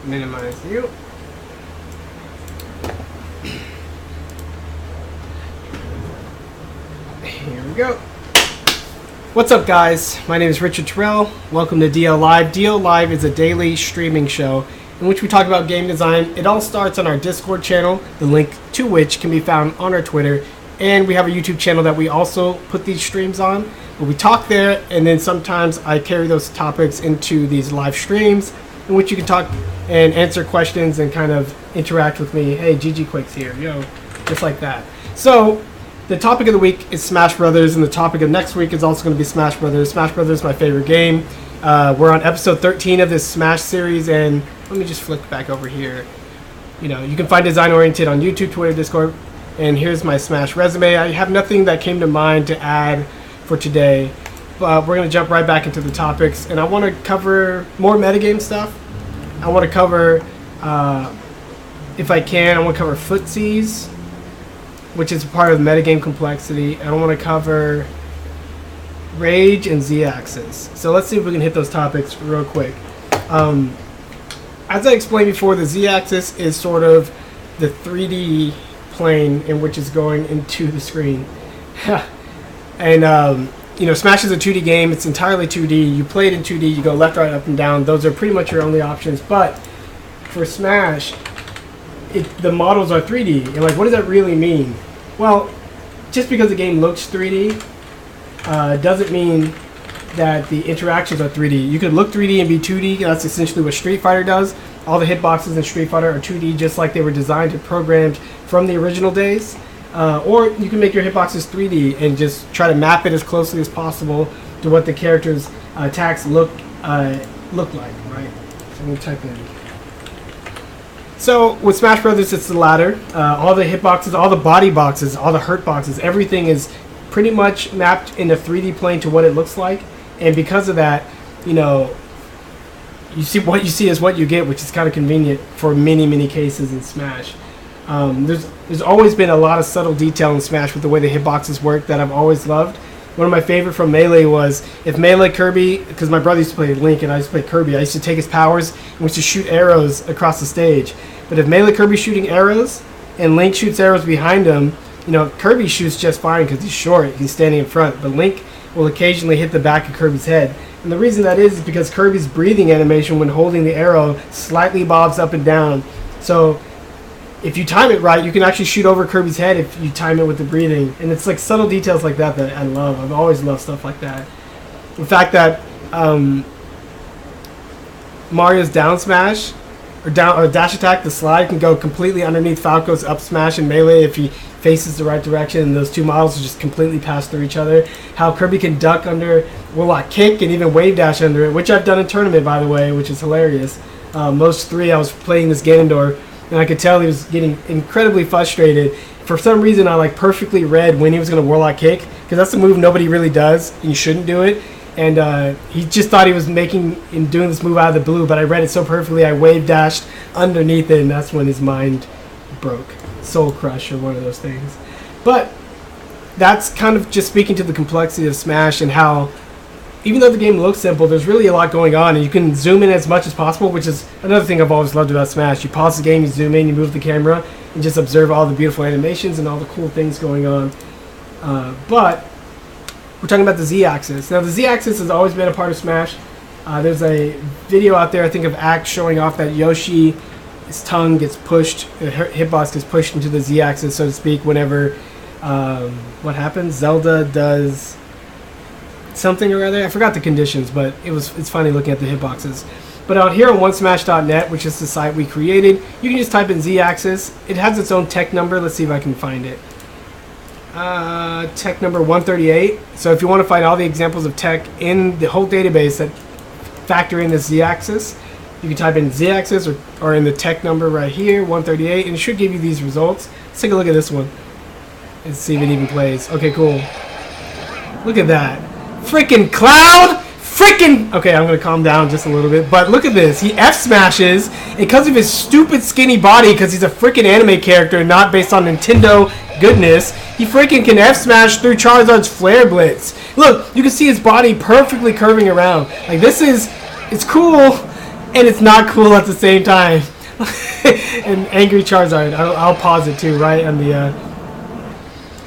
minimize you. Here we go. What's up, guys? My name is Richard Terrell. Welcome to DL Live. DL Live is a daily streaming show in which we talk about game design. It all starts on our Discord channel, the link to which can be found on our Twitter, and we have a YouTube channel that we also put these streams on. But we talk there, and then sometimes I carry those topics into these live streams in which you can talk and answer questions and kind of interact with me. Hey, GG Quake's here, yo, just like that. So the topic of the week is Smash Brothers, and the topic of next week is also going to be Smash Brothers. Smash Brothers is my favorite game. We're on episode 13 of this Smash series, and let me just flick back over here. You know, you can find Design Oriented on YouTube, Twitter, Discord, and here's my Smash resume. I have nothing that came to mind to add for today, but we're going to jump right back into the topics, and I want to cover more metagame stuff. I want to cover, if I can, I want to cover Footsies, which is part of the metagame complexity. I want to cover Rage and Z-axis. So let's see if we can hit those topics real quick. As I explained before, the Z-axis is sort of the 3D plane in which is going into the screen. And you know, Smash is a 2D game. It's entirely 2D. You play it in 2D. You go left, right, up, and down. Those are pretty much your only options. But for Smash, the models are 3D. And like, what does that really mean? Well, just because the game looks 3D doesn't mean that the interactions are 3D. You could look 3D and be 2D. That's essentially what Street Fighter does. All the hitboxes in Street Fighter are 2D, just like they were designed and programmed from the original days. Or you can make your hitboxes 3D and just try to map it as closely as possible to what the character's attacks look like, right? So I'm going to type in. So with Smash Brothers, it's the latter. All the hitboxes, all the body boxes, all the hurt boxes, everything is pretty much mapped in a 3D plane to what it looks like. And because of that, you know, you see what you see is what you get, which is kind of convenient for many, many cases in Smash. There's always been a lot of subtle detail in Smash with the way the hitboxes work that I've always loved. One of my favorite from Melee was if Melee Kirby, because my brother used to play Link and I used to play Kirby, I used to take his powers and we used to shoot arrows across the stage. But if Melee Kirby's shooting arrows and Link shoots arrows behind him, you know, Kirby shoots just fine because he's short, he's standing in front, but Link will occasionally hit the back of Kirby's head. And the reason that is because Kirby's breathing animation when holding the arrow slightly bobs up and down. So if you time it right, you can actually shoot over Kirby's head if you time it with the breathing. And it's like subtle details like that that I love. I've always loved stuff like that. The fact that Mario's down smash or dash attack, the slide, can go completely underneath Falco's up smash in Melee if he faces the right direction, and those two models will just completely pass through each other. How Kirby can duck under Warlock Kick and even wave dash under it, which I've done in tournament, by the way, which is hilarious. Most 3, I was playing this Ganondorf, and I could tell he was getting incredibly frustrated. For some reason, I like perfectly read when he was going to Warlock Kick, because that's a move nobody really does, and you shouldn't do it. And he just thought he was doing this move out of the blue, but I read it so perfectly, I wave dashed underneath it, and that's when his mind broke. Soul Crush or one of those things. But that's kind of just speaking to the complexity of Smash and how, even though the game looks simple, there's really a lot going on, and you can zoom in as much as possible, which is another thing I've always loved about Smash. You pause the game, you zoom in, you move the camera, and just observe all the beautiful animations and all the cool things going on. But we're talking about the Z-axis. Now, the Z-axis has always been a part of Smash. There's a video out there, I think, of Axe showing off that Yoshi, his tongue gets pushed, the hitbox gets pushed into the Z-axis, so to speak, whenever, what happens? Zelda does something or other. I forgot the conditions, but it's funny looking at the hitboxes. But out here on onesmash.net, which is the site we created, you can just type in Z-axis. It has its own tech number. Let's see if I can find it. Tech number 138. So if you want to find all the examples of tech in the whole database that factor in the Z-axis, you can type in Z-axis or in the tech number right here, 138, and it should give you these results. Let's take a look at this one. Let's see if it even plays. Okay, cool. Look at that. Freaking Cloud! Freaking... Okay, I'm going to calm down just a little bit. But look at this. He F-smashes because of his stupid skinny body, because he's a freaking anime character, not based on Nintendo goodness. He freaking can F-smash through Charizard's Flare Blitz. Look, you can see his body perfectly curving around. Like, this is... It's cool. And and it's not cool at the same time. And Angry Charizard, I'll pause it too, right on the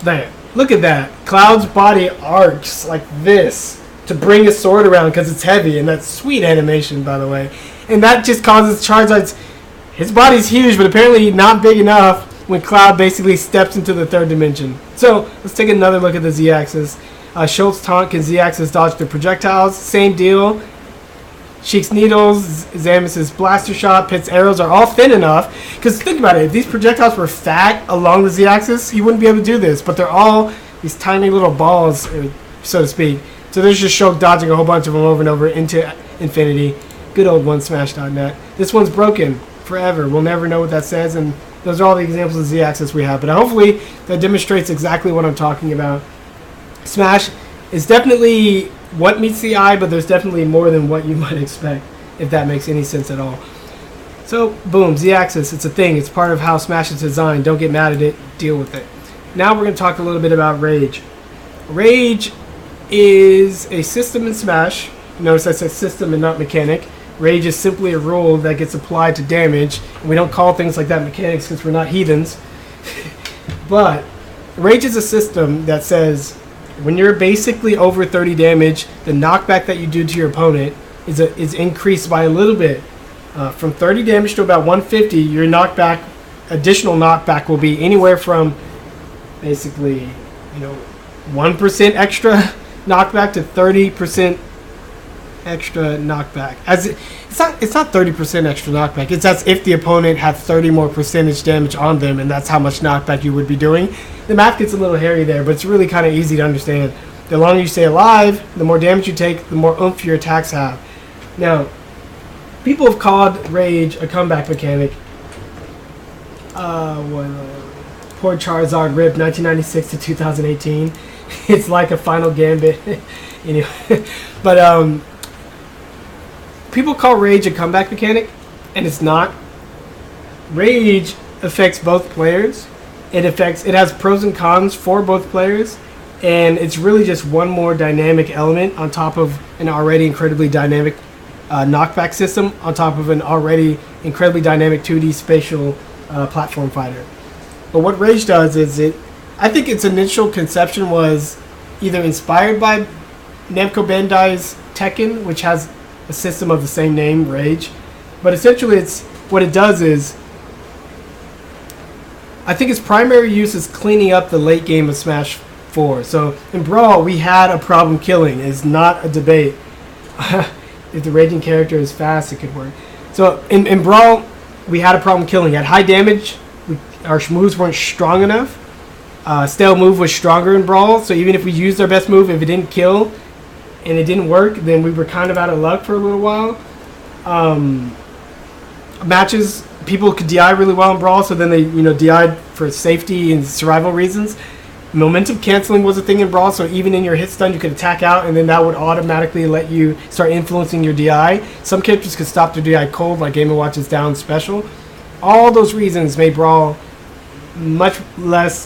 there. Look at that. Cloud's body arcs like this to bring his sword around because it's heavy, and that's sweet animation, by the way. And that just causes Charizard's, his body's huge, but apparently not big enough when Cloud basically steps into the third dimension. So let's take another look at the Z-axis. Schultz Taunt can Z-axis dodge the projectiles. Same deal. Sheik's Needles, Zamus's Blaster Shot, Pit's arrows are all thin enough. Because think about it, if these projectiles were fat along the Z-axis, he wouldn't be able to do this. But they're all these tiny little balls, so to speak. So there's just Shulk dodging a whole bunch of them over and over into infinity. Good old OneSmash.net. This one's broken forever. We'll never know what that says, and those are all the examples of Z-axis we have. But hopefully that demonstrates exactly what I'm talking about. Smash is definitely what meets the eye, but there's definitely more than what you might expect, if that makes any sense at all. So, boom, Z-axis, it's a thing. It's part of how Smash is designed. Don't get mad at it. Deal with it. Now we're going to talk a little bit about Rage. Rage is a system in Smash. Notice I said system and not mechanic. Rage is simply a rule that gets applied to damage. And we don't call things like that mechanics because we're not heathens. But Rage is a system that says when you're basically over 30 damage, the knockback that you do to your opponent is increased by a little bit. From 30 damage to about 150, your knockback, additional knockback, will be anywhere from basically, 1% extra knockback to 30% extra knockback. It's not 30% extra knockback. It's as if the opponent had 30 more percentage damage on them, and that's how much knockback you would be doing. The math gets a little hairy there, but it's really kind of easy to understand. The longer you stay alive, the more damage you take, the more oomph your attacks have. Now, people have called Rage a comeback mechanic. Poor Charizard RIP 1996 to 2018. It's like a final gambit. But people call Rage a comeback mechanic, and it's not. Rage affects both players. It has pros and cons for both players, and it's really just one more dynamic element on top of an already incredibly dynamic knockback system, on top of an already incredibly dynamic 2D spatial platform fighter. But what Rage does is I think its initial conception was either inspired by Namco Bandai's Tekken, which has a system of the same name, Rage. But essentially what it does is, I think its primary use is cleaning up the late game of Smash 4. So in Brawl, we had a problem killing. It's not a debate. If the raging character is fast, it could work. So in Brawl, we had a problem killing. At high damage, our moves weren't strong enough. Stale move was stronger in Brawl, so even if we used our best move, if it didn't kill and it didn't work, then we were kind of out of luck for a little while. Matches, people could DI really well in Brawl, so then they DI'd for safety and survival reasons. Momentum canceling was a thing in Brawl, so even in your hit stun, you could attack out, and then that would automatically let you start influencing your DI. Some characters could stop their DI cold, like Game & Watch's down special. All those reasons made Brawl much less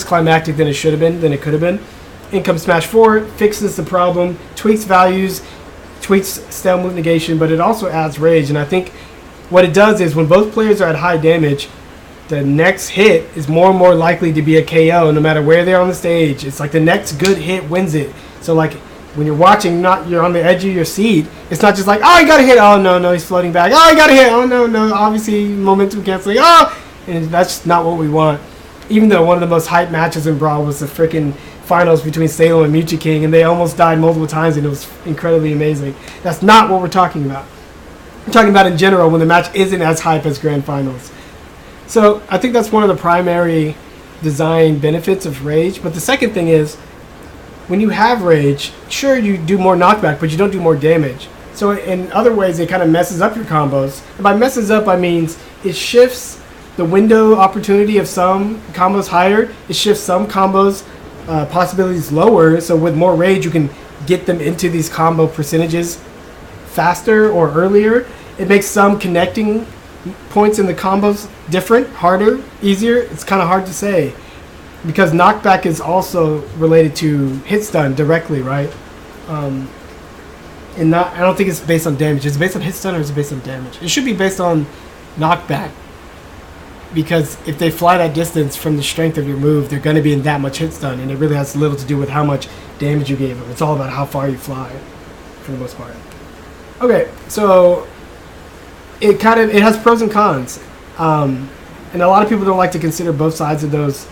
climactic than it should have been, than it could have been. In comes Smash 4, fixes the problem, tweaks values, tweaks stale move negation, but it also adds Rage. And I think what it does is when both players are at high damage, the next hit is more and more likely to be a KO no matter where they're on the stage. It's like the next good hit wins it. So like when you're watching, you're on the edge of your seat. It's not just like, oh, he got a hit. Oh, no, he's floating back. Oh, he got a hit. Oh, no, obviously momentum canceling. Oh, and that's not what we want. Even though one of the most hyped matches in Brawl was the freaking finals between Salem and Mewtwo King, and they almost died multiple times, and it was incredibly amazing. That's not what we're talking about. We're talking about in general when the match isn't as hype as Grand Finals. So I think that's one of the primary design benefits of Rage. But the second thing is, when you have Rage, sure, you do more knockback, but you don't do more damage. So in other ways, it kind of messes up your combos. And by messes up, I mean it shifts the window opportunity of some combos higher. It shifts some combos possibilities lower. So with more Rage, you can get them into these combo percentages faster or earlier. It makes some connecting points in the combos different, harder, easier. It's kind of hard to say because knockback is also related to hit stun directly, right? And I don't think it's based on damage. Is it based on hit stun or is it based on damage? It should be based on knockback. Because if they fly that distance from the strength of your move, they're going to be in that much hit stun, and it really has little to do with how much damage you gave them. It's all about how far you fly, for the most part. Okay, so it has pros and cons, and a lot of people don't like to consider both sides of those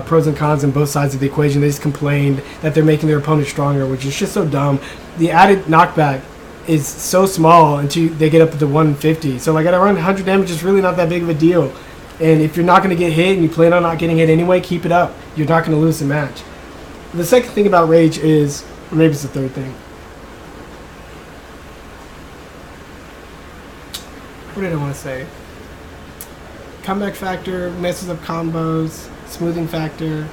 pros and cons and both sides of the equation. They just complained that they're making their opponent stronger, which is just so dumb. The added knockback is so small until they get up to the 150. So like at around 100 damage, it's really not that big of a deal. And if you're not going to get hit and you plan on not getting hit anyway, keep it up. You're not going to lose the match. The second thing about Rage is, or maybe it's the third thing. What did I want to say? Comeback factor, messes up combos, smoothing factor.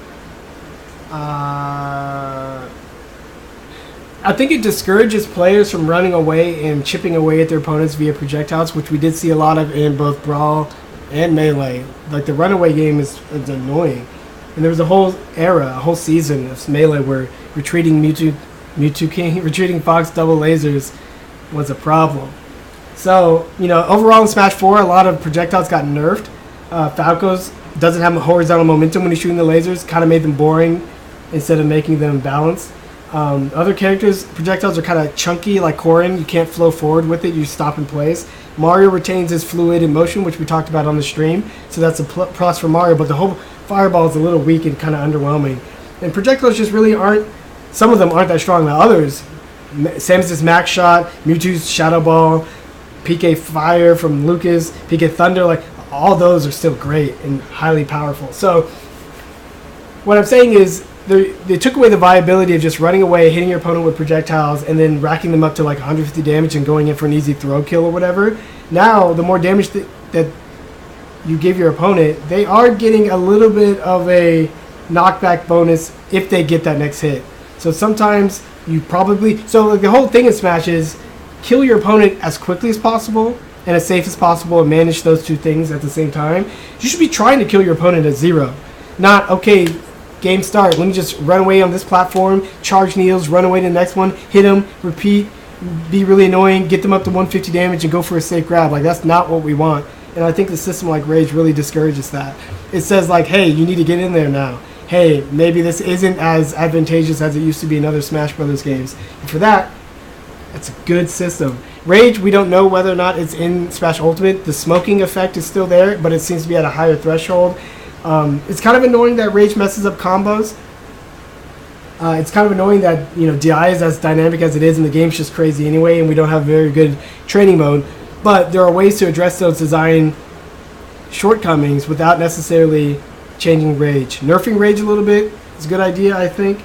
I think it discourages players from running away and chipping away at their opponents via projectiles, which we did see a lot of in both Brawl and Melee. Like the runaway game is annoying. And there was a whole era, a whole season of Melee where retreating Mewtwo King, retreating Fox double lasers was a problem. So, overall in Smash 4, a lot of projectiles got nerfed. Falco's doesn't have horizontal momentum when he's shooting the lasers, kind of made them boring instead of making them balanced. Other characters, projectiles are kind of chunky, like Corrin. You can't flow forward with it, you stop in place. Mario retains his fluid in motion, which we talked about on the stream, so that's a plus for Mario, but the whole fireball is a little weak and kind of underwhelming. And projectiles just really aren't, some of them aren't that strong. Now others, Samus's Max Shot, Mewtwo's Shadow Ball, PK Fire from Lucas, PK Thunder, like all those are still great and highly powerful. So what I'm saying is they took away the viability of just running away, hitting your opponent with projectiles, and then racking them up to like 150 damage and going in for an easy throw kill or whatever. Now, the more damage that you give your opponent, they are getting a little bit of a knockback bonus if they get that next hit. So sometimes you probably... So like the whole thing in Smash is kill your opponent as quickly as possible and as safe as possible and manage those two things at the same time. You should be trying to kill your opponent at 0. Not, okay, game start, let me just run away on this platform, charge Neils, run away to the next one, hit him, repeat, be really annoying, get them up to 150 damage and go for a safe grab. Like, that's not what we want. And I think the system like Rage really discourages that. It says like, hey, you need to get in there now. Hey, maybe this isn't as advantageous as it used to be in other Smash Brothers games. And for that, it's a good system. Rage, we don't know whether or not it's in Smash Ultimate. The smoking effect is still there, but it seems to be at a higher threshold. It's kind of annoying that Rage messes up combos. It's kind of annoying that DI is as dynamic as it is, and the game's just crazy anyway, and we don't have very good training mode. But there are ways to address those design shortcomings without necessarily changing Rage. Nerfing Rage a little bit is a good idea, I think,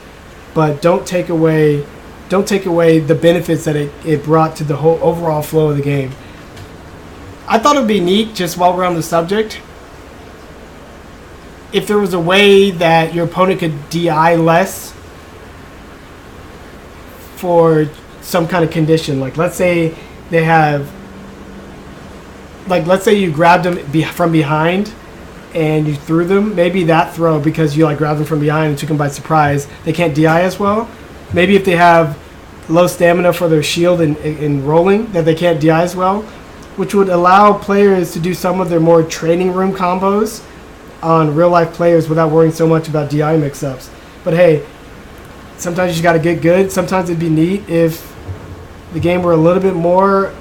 but don't take away the benefits that it brought to the whole overall flow of the game. I thought it would be neat, just while we're on the subject, if there was a way that your opponent could DI less for some kind of condition. Like, let's say they have... Like, let's say you grabbed them from behind and you threw them. Maybe that throw, because you grabbed them from behind and took them by surprise, they can't DI as well. Maybe if they have low stamina for their shield and rolling, that they can't DI as well, which would allow players to do some of their more training room combos on real-life players without worrying so much about DI mix-ups. But hey, sometimes you just got to get good. Sometimes it'd be neat if the game were a little bit more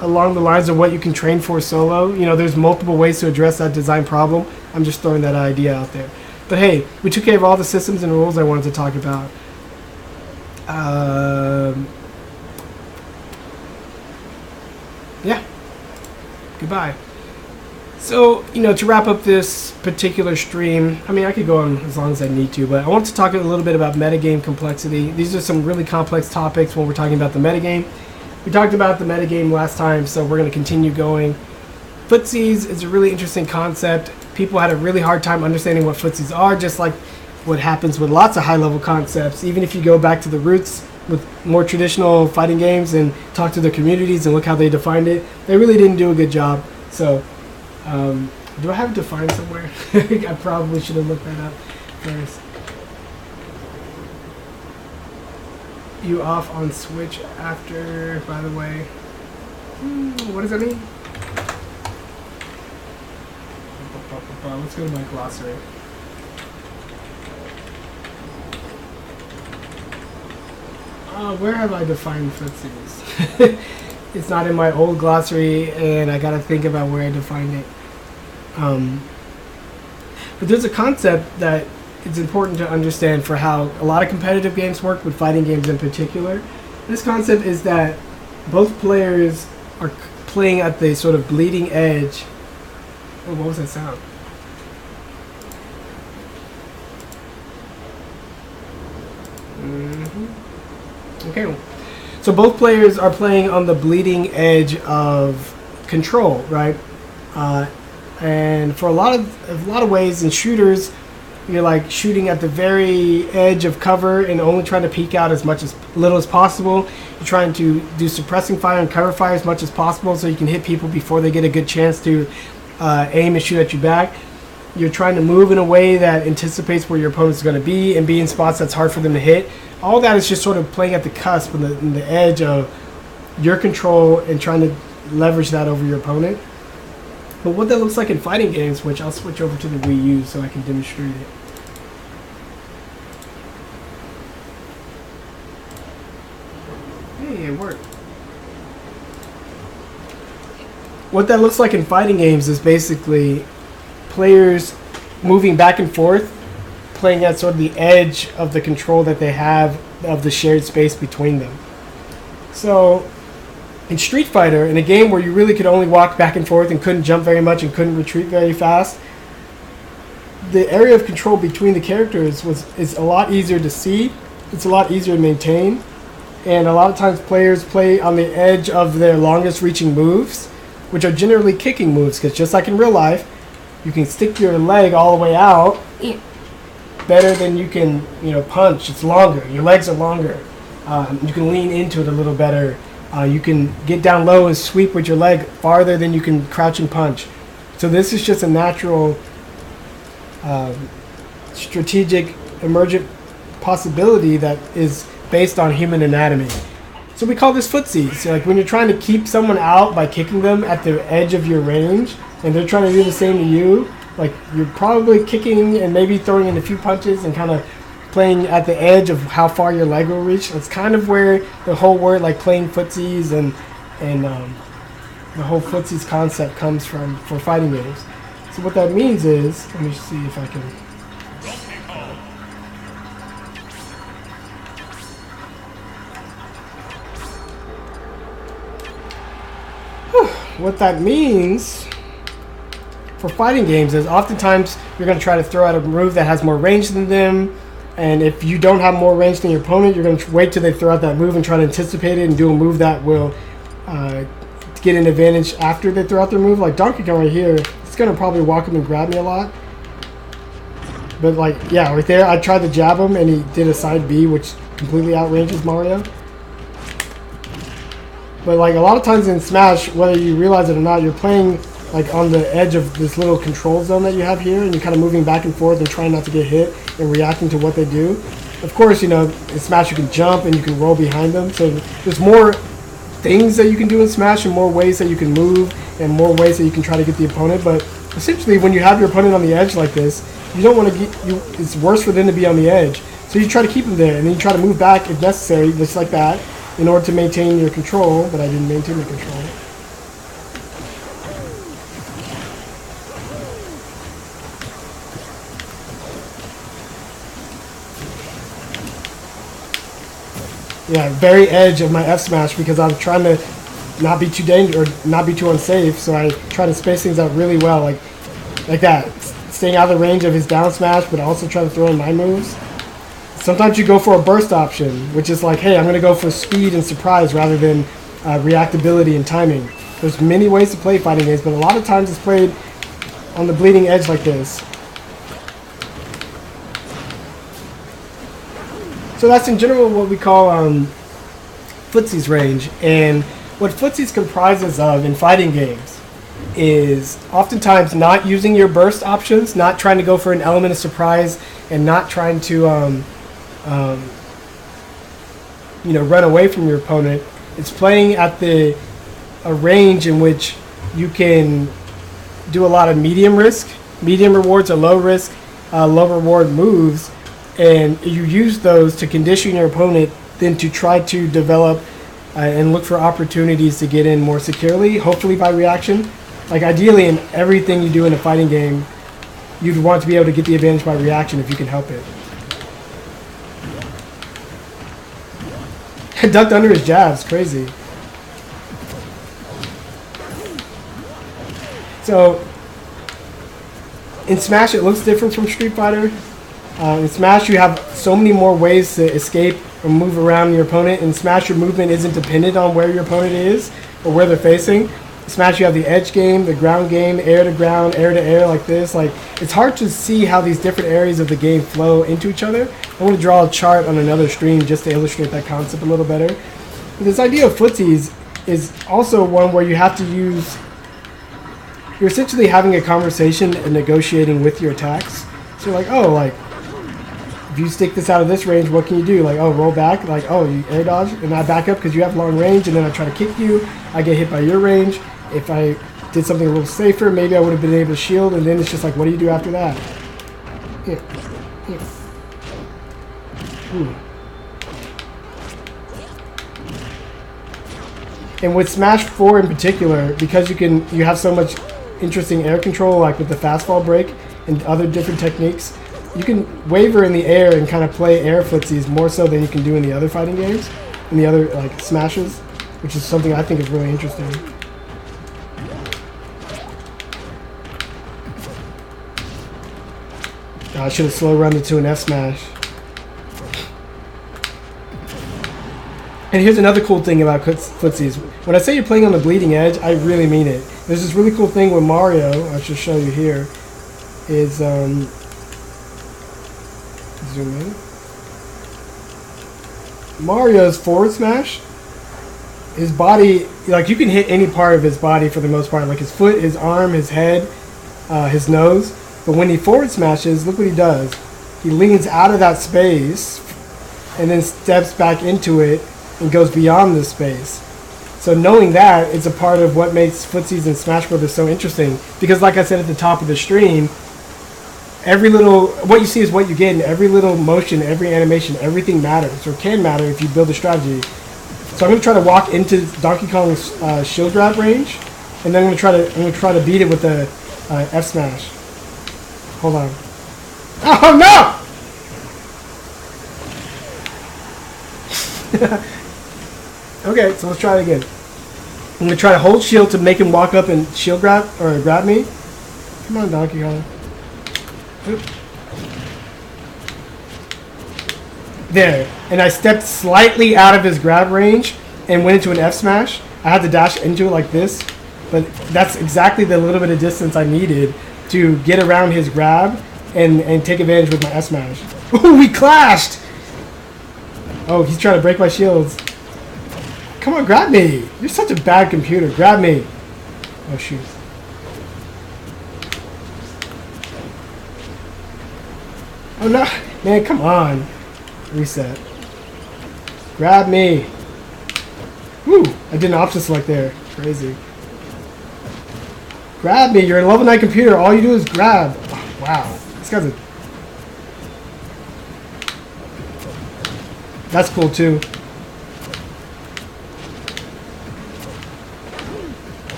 along the lines of what you can train for solo. There's multiple ways to address that design problem. I'm just throwing that idea out there. But hey, we took care of all the systems and rules I wanted to talk about. Yeah. Goodbye. So, to wrap up this particular stream, I could go on as long as I need to, but I want to talk a little bit about metagame complexity. These are some really complex topics when we're talking about the metagame. We talked about the metagame last time, so we're going to continue going. Footsies is a really interesting concept. People had a really hard time understanding what footsies are, just like what happens with lots of high-level concepts. Even if you go back to the roots with more traditional fighting games and talk to the communities and look how they defined it, they really didn't do a good job. So, do I have it defined somewhere? I probably should have looked that up first. you off on Switch after, by the way. What does that mean? Let's go to my glossary. Where have I defined footsies? It's not in my old glossary, and I gotta think about where I defined it. But there's a concept that it's important to understand for how a lot of competitive games work, but fighting games in particular. This concept is that both players are playing at the sort of bleeding edge. Oh, what was that sound? Okay, so both players are playing on the bleeding edge of control, right? And for a lot of ways in shooters, you're like shooting at the very edge of cover and only trying to peek out as little as possible. You're trying to do suppressing fire and cover fire as much as possible so you can hit people before they get a good chance to aim and shoot at you back. You're trying to move in a way that anticipates where your opponent's going to be and be in spots that's hard for them to hit. All that is just sort of playing at the cusp and the edge of your control and trying to leverage that over your opponent. But what that looks like in fighting games, which I'll switch over to the Wii U so I can demonstrate it. Hey, it worked. What that looks like in fighting games is basically players moving back and forth, playing at sort of the edge of the control that they have of the shared space between them. So in Street Fighter, in a game where you really could only walk back and forth and couldn't jump very much and couldn't retreat very fast, the area of control between the characters is a lot easier to see, it's a lot easier to maintain, and a lot of times players play on the edge of their longest reaching moves, which are generally kicking moves, because just like in real life, you can stick your leg all the way out better than you can, punch. It's longer. Your legs are longer. You can lean into it a little better. You can get down low and sweep with your leg farther than you can crouch and punch. So this is just a natural, strategic, emergent possibility that is based on human anatomy. So we call this footsies. So like when you're trying to keep someone out by kicking them at the edge of your range, and they're trying to do the same to you, like you're probably kicking and maybe throwing in a few punches and kind of playing at the edge of how far your leg will reach. That's kind of where the whole word like playing footsies and the whole footsies concept comes from for fighting games. So what that means is, let me see if I can. What that means for fighting games is oftentimes you're going to try to throw out a move that has more range than them, and if you don't have more range than your opponent, you're going to wait till they throw out that move and try to anticipate it and do a move that will get an advantage after they throw out their move. Like Donkey Kong right here, it's going to probably walk him and grab me a lot. But like, yeah, right there, I tried to jab him and he did a side B, which completely outranges Mario. But like a lot of times in Smash, whether you realize it or not, you're playing like on the edge of this little control zone that you have here, and you're kind of moving back and forth and trying not to get hit and reacting to what they do. Of course, in Smash you can jump and you can roll behind them, so there's more things that you can do in Smash and more ways that you can move and more ways that you can try to get the opponent. But essentially, when you have your opponent on the edge like this, you don't want to it's worse for them to be on the edge. So you try to keep them there, and then you try to move back if necessary, just like that, in order to maintain your control. But I didn't maintain the control. Yeah, very edge of my F smash because I'm trying to not be too dangerous or not be too unsafe. So I try to space things out really well, like that, staying out of the range of his down smash, but also try to throw in my moves. Sometimes you go for a burst option, which is like, hey, I'm going to go for speed and surprise rather than reactability and timing. There's many ways to play fighting games, but a lot of times it's played on the bleeding edge like this. So that's in general what we call footsies range. And what footsies comprises of in fighting games is oftentimes not using your burst options, not trying to go for an element of surprise, and not trying to run away from your opponent. It's playing at a range in which you can do a lot of medium risk, medium rewards or low risk, low reward moves, and you use those to condition your opponent then to try to develop and look for opportunities to get in more securely, hopefully by reaction. Like ideally in everything you do in a fighting game, you'd want to be able to get the advantage by reaction if you can help it. Ducked under his jabs, crazy. So in Smash it looks different from Street Fighter. In Smash you have so many more ways to escape or move around your opponent. In Smash your movement isn't dependent on where your opponent is or where they're facing. In Smash you have the edge game, the ground game, air to ground, air to air like this. Like it's hard to see how these different areas of the game flow into each other. I want to draw a chart on another stream just to illustrate that concept a little better. But this idea of footsies is also one where you have to use, you're essentially having a conversation and negotiating with your attacks. So you're like, oh, like, if you stick this out of this range, what can you do? Like, oh, roll back. Like, oh, you air dodge, and I back up because you have long range, and then I try to kick you. I get hit by your range. If I did something a little safer, maybe I would have been able to shield, and then it's just like, what do you do after that? Here. Here. Ooh. And with Smash 4 in particular, because you have so much interesting air control, like with the fastfall break and other different techniques, you can waver in the air and kind of play air footsies more so than you can do in the other fighting games, in the other like Smashes, which is something I think is really interesting. I should have slow run into an F smash. And here's another cool thing about footsies. When I say you're playing on the bleeding edge, I really mean it. There's this really cool thing with Mario, I should show you here, is, zoom in. Mario's forward smash, his body, like you can hit any part of his body for the most part, like his foot, his arm, his head, his nose. But when he forward smashes, look what he does. He leans out of that space and then steps back into it and goes beyond the space. So knowing that is a part of what makes footsies and Smash Brothers so interesting. Because like I said at the top of the stream, what you see is what you get, and every little motion, every animation, everything matters, or can matter if you build a strategy. So I'm going to try to walk into Donkey Kong's shield grab range, and then I'm going to try to beat it with the F smash. Hold on. Oh no! Okay, so let's try it again. I'm gonna try to hold shield to make him walk up and shield grab or grab me. Come on, Donkey Kong. Oop. There, and I stepped slightly out of his grab range and went into an F smash. I had to dash into it like this, but that's exactly the little bit of distance I needed to get around his grab and take advantage with my F smash. Ooh, we clashed! Oh, he's trying to break my shields. Come on, grab me! You're such a bad computer. Grab me! Oh, shoot. Oh, no! Man, come on. Reset. Grab me! Woo! I did an option select there. Crazy. Grab me! You're a level 9 computer. All you do is grab. Oh, wow. This guy's a... That's cool, too.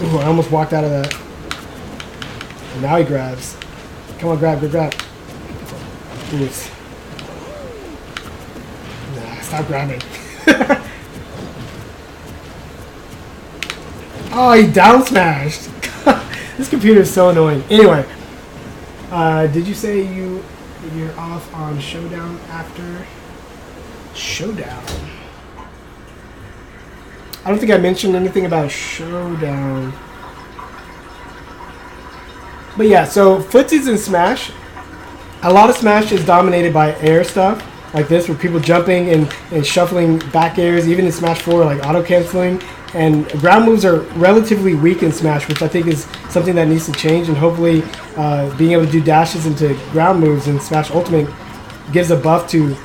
Ooh, I almost walked out of that. And now he grabs. Come on, grab, grab. Ooh, nah, stop grabbing. Oh, he down smashed. This computer is so annoying. Anyway, did you say you're off on Showdown after Showdown? I don't think I mentioned anything about Showdown. But yeah, so footsies and Smash. A lot of Smash is dominated by air stuff, like this, where people jumping and shuffling back airs, even in Smash 4, like auto-canceling. And ground moves are relatively weak in Smash, which I think is something that needs to change. And hopefully being able to do dashes into ground moves in Smash Ultimate gives a buff to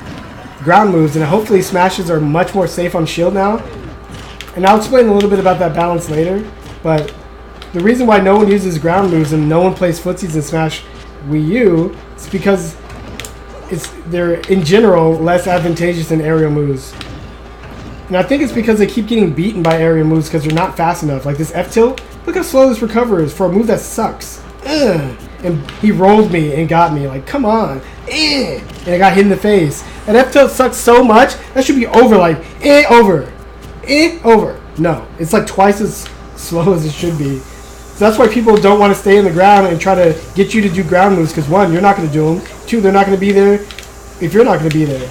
ground moves, and hopefully smashes are much more safe on shield now. And I'll explain a little bit about that balance later, but the reason why no one uses ground moves and no one plays footsies in Smash Wii U is because they're in general less advantageous than aerial moves. And I think it's because they keep getting beaten by aerial moves because they're not fast enough. Like this F tilt, look how slow this recover is for a move that sucks. Ugh. And he rolled me and got me. Like, come on. And I got hit in the face. And F tilt sucks so much, that should be over. Like, over. Over. No, it's like twice as slow as it should be. So that's why people don't want to stay in the ground and try to get you to do ground moves, because one, you're not going to do them. Two, they're not going to be there if you're not going to be there.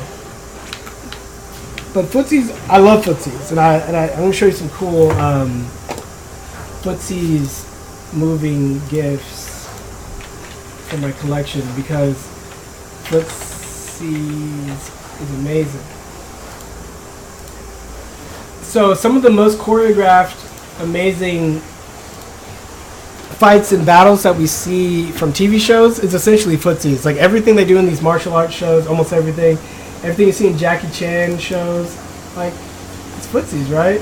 But footsies, I love footsies, and I'm going to show you some cool footsies moving GIFs from my collection, because footsies is amazing. So some of the most choreographed, amazing fights and battles that we see from TV shows is essentially footsies. Like everything they do in these martial arts shows, almost everything you see in Jackie Chan shows, like it's footsies, right?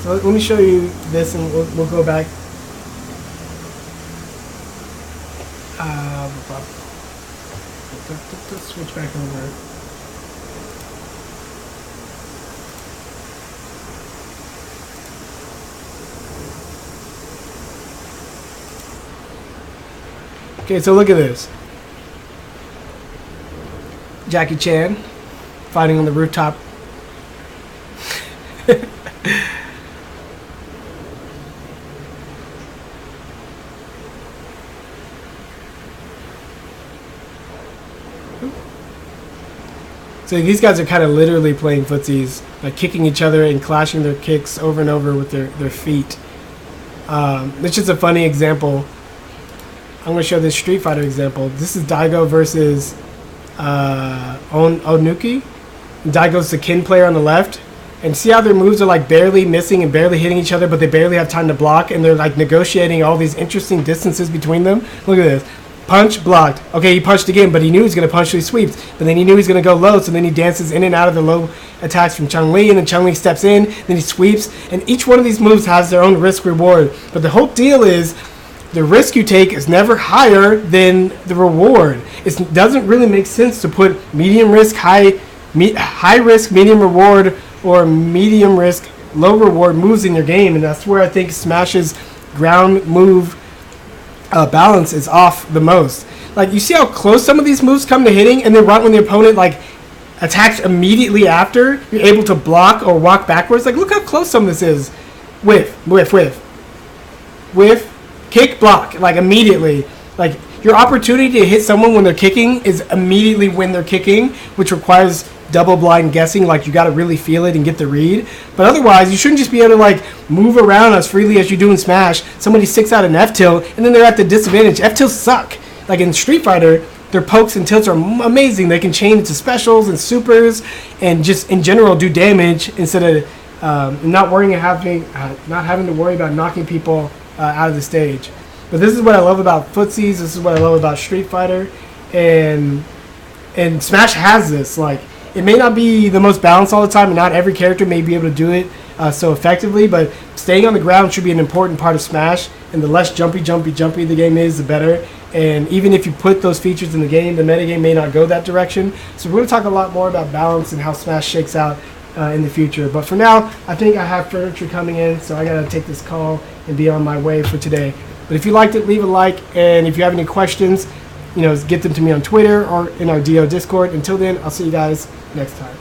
So let me show you this, and we'll go back. Switch back over. Okay, so look at this. Jackie Chan fighting on the rooftop. So these guys are kind of literally playing footsies, like kicking each other and clashing their kicks over and over with their feet. It's just a funny example. I'm going to show this Street Fighter example. This is Daigo versus Onuki. Daigo's the kin player on the left. And see how their moves are like barely missing and barely hitting each other, but they barely have time to block, and they're like negotiating all these interesting distances between them. Look at this. Punch, blocked. Okay, he punched again, but he knew he was going to punch, so he sweeps. But then he knew he was going to go low, so then he dances in and out of the low attacks from Chun-Li, and then Chun-Li steps in, then he sweeps. And each one of these moves has their own risk-reward. But the whole deal is the risk you take is never higher than the reward. It doesn't really make sense to put medium risk, high risk, medium reward, or medium risk, low reward moves in your game. And that's where I think Smash's ground move balance is off the most. Like, you see how close some of these moves come to hitting, and then right when the opponent like attacks immediately after, you're able to block or walk backwards. Like, look how close some of this is. Whiff, kick, block, like immediately. Like, your opportunity to hit someone when they're kicking is immediately when they're kicking, which requires double blind guessing. Like, you got to really feel it and get the read. But otherwise, you shouldn't just be able to like move around as freely as you do in Smash. Somebody sticks out an F tilt, and then they're at the disadvantage. F tilts suck. Like in Street Fighter, their pokes and tilts are amazing. They can chain into specials and supers, and just in general do damage instead of not having to worry about knocking people out of the stage. But this is what I love about footsies. This is what I love about Street Fighter, and Smash has this. Like, it may not be the most balanced all the time, and not every character may be able to do it so effectively, but staying on the ground should be an important part of Smash, and the less jumpy the game is, the better. And even if you put those features in the game, the metagame may not go that direction. So we're going to talk a lot more about balance and how Smash shakes out in the future. But for now, I think I have furniture coming in, so I got to take this call and be on my way for today. But if you liked it, leave a like, and if you have any questions, get them to me on Twitter or in our DO Discord. Until then, I'll see you guys next time.